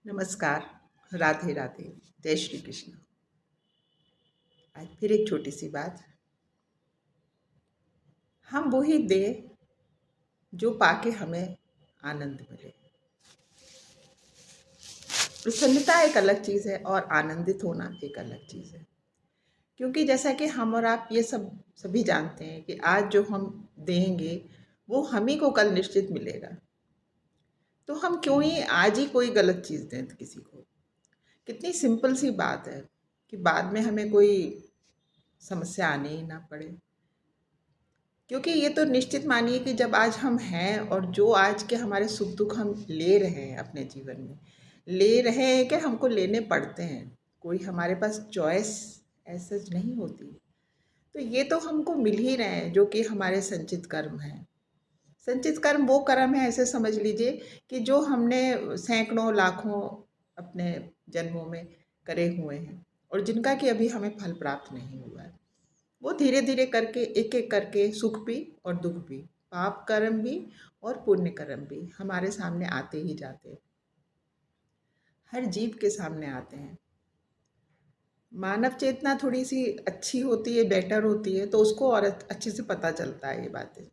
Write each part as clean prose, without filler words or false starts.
नमस्कार, राधे राधे, जय श्री कृष्ण। आज फिर एक छोटी सी बात। हम वो ही दें जो पाके हमें आनंद मिले। प्रसन्नता एक अलग चीज़ है और आनंदित होना एक अलग चीज़ है। क्योंकि जैसा कि हम और आप ये सब सभी जानते हैं कि आज जो हम देंगे वो हम ही को कल निश्चित मिलेगा। तो हम क्यों ही आज ही कोई गलत चीज़ दें किसी को। कितनी सिंपल सी बात है कि बाद में हमें कोई समस्या आने ही ना पड़े। क्योंकि ये तो निश्चित मानिए कि जब आज हम हैं और जो आज के हमारे सुख दुख हम ले रहे हैं अपने जीवन में, ले रहे हैं कि हमको लेने पड़ते हैं। कोई हमारे पास चॉइस ऐसा नहीं होती। तो ये तो हमको मिल ही रहे हैं जो कि हमारे संचित कर्म हैं। संचित कर्म वो कर्म है, ऐसे समझ लीजिए कि जो हमने सैकड़ों लाखों अपने जन्मों में करे हुए हैं और जिनका कि अभी हमें फल प्राप्त नहीं हुआ है। वो धीरे धीरे करके एक एक करके सुख भी और दुख भी, पाप कर्म भी और पुण्य कर्म भी हमारे सामने आते ही जाते हैं। हर जीव के सामने आते हैं। मानव चेतना थोड़ी सी अच्छी होती है, बेटर होती है, तो उसको और अच्छे से पता चलता है ये बातें।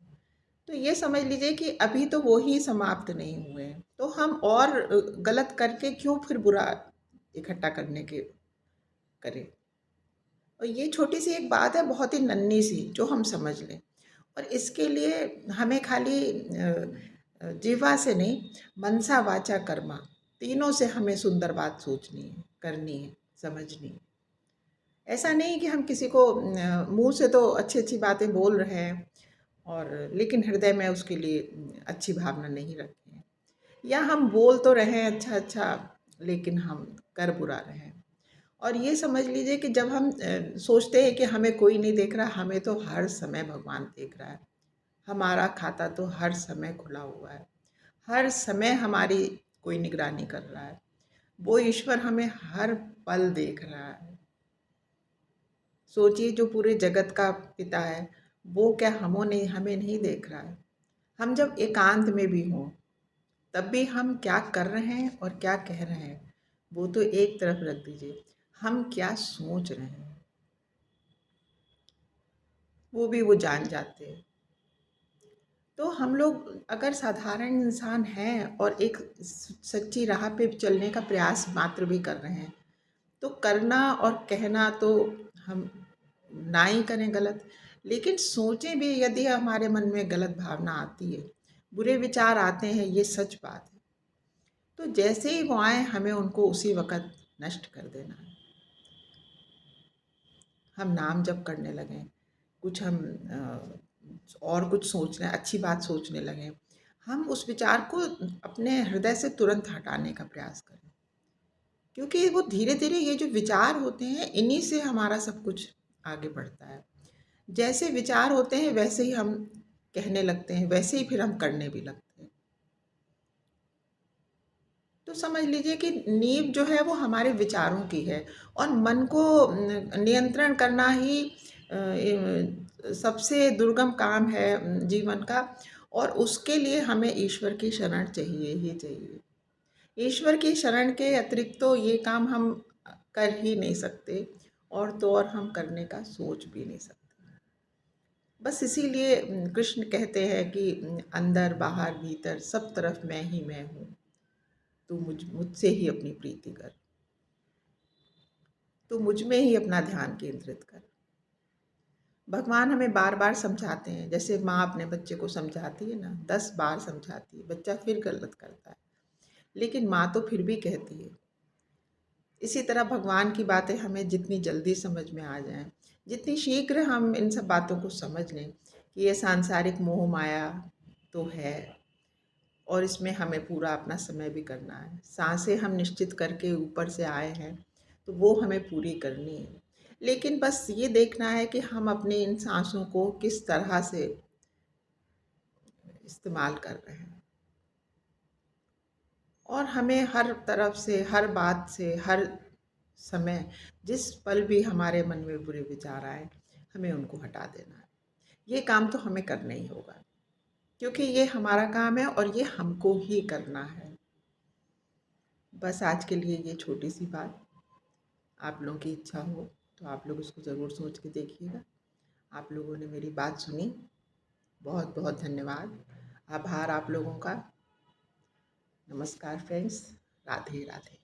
तो ये समझ लीजिए कि अभी तो वो ही समाप्त नहीं हुए हैं, तो हम और गलत करके क्यों फिर बुरा इकट्ठा करने के करें। और ये छोटी सी एक बात है, बहुत ही नन्ही सी, जो हम समझ लें। और इसके लिए हमें खाली जीवा से नहीं, मनसा वाचा कर्मा तीनों से हमें सुंदर बात सोचनी है, करनी है, समझनी है। ऐसा नहीं कि हम किसी को मुंह से तो अच्छी अच्छी बातें बोल रहे हैं और लेकिन हृदय में उसके लिए अच्छी भावना नहीं रखते हैं, या हम बोल तो रहे हैं अच्छा अच्छा लेकिन हम कर बुरा रहे हैं। और ये समझ लीजिए कि जब हम सोचते हैं कि हमें कोई नहीं देख रहा, हमें तो हर समय भगवान देख रहा है। हमारा खाता तो हर समय खुला हुआ है। हर समय हमारी कोई निगरानी कर रहा है। वो ईश्वर हमें हर पल देख रहा है। सोचिए, जो पूरे जगत का पिता है, वो क्या हमें नहीं देख रहा है। हम जब एकांत में भी हों, तब भी हम क्या कर रहे हैं और क्या कह रहे हैं, वो तो एक तरफ रख दीजिए। हम क्या सोच रहे हैं, वो भी वो जान जाते हैं। तो हम लोग अगर साधारण इंसान हैं और एक सच्ची राह पे चलने का प्रयास मात्र भी कर रहे हैं, तो करना और कहना तो हम ना ही करें गलत, लेकिन सोचें भी। यदि हमारे मन में गलत भावना आती है, बुरे विचार आते हैं, ये सच बात है, तो जैसे ही वो आए हमें उनको उसी वक़्त नष्ट कर देना है। हम नाम जप करने लगें, कुछ हम और कुछ सोचने, अच्छी बात सोचने लगें, हम उस विचार को अपने हृदय से तुरंत हटाने का प्रयास करें। क्योंकि वो धीरे-धीरे ये जो विचार होते हैं, इन्हीं से हमारा सब कुछ आगे बढ़ता है। जैसे विचार होते हैं वैसे ही हम कहने लगते हैं, वैसे ही फिर हम करने भी लगते हैं। तो समझ लीजिए कि नींव जो है वो हमारे विचारों की है और मन को नियंत्रण करना ही सबसे दुर्गम काम है जीवन का। और उसके लिए हमें ईश्वर की शरण चाहिए ही चाहिए। ईश्वर की शरण के अतिरिक्त तो ये काम हम कर ही नहीं सकते, और तो और हम करने का सोच भी नहीं सकते। बस इसीलिए कृष्ण कहते हैं कि अंदर बाहर भीतर सब तरफ मैं ही मैं हूँ, तू मुझसे ही अपनी प्रीति कर, तू मुझ में ही अपना ध्यान केंद्रित कर। भगवान हमें बार बार समझाते हैं, जैसे माँ अपने बच्चे को समझाती है ना, 10 बार समझाती है, बच्चा फिर गलत करता है, लेकिन माँ तो फिर भी कहती है। इसी तरह भगवान की बातें हमें जितनी जल्दी समझ में आ जाएं, जितनी शीघ्र हम इन सब बातों को समझ लें कि ये सांसारिक मोह माया तो है और इसमें हमें पूरा अपना समय भी करना है। सांसें हम निश्चित करके ऊपर से आए हैं, तो वो हमें पूरी करनी है। लेकिन बस ये देखना है कि हम अपनी इन सांसों को किस तरह से इस्तेमाल कर रहे हैं। और हमें हर तरफ से, हर बात से, हर समय, जिस पल भी हमारे मन में बुरे विचार आए, हमें उनको हटा देना है। ये काम तो हमें करना ही होगा, क्योंकि ये हमारा काम है और ये हमको ही करना है। बस आज के लिए ये छोटी सी बात, आप लोगों की इच्छा हो तो आप लोग उसको ज़रूर सोच के देखिएगा। आप लोगों ने मेरी बात सुनी, बहुत बहुत धन्यवाद, आभार आप लोगों का। नमस्कार फ्रेंड्स, राधे राधे।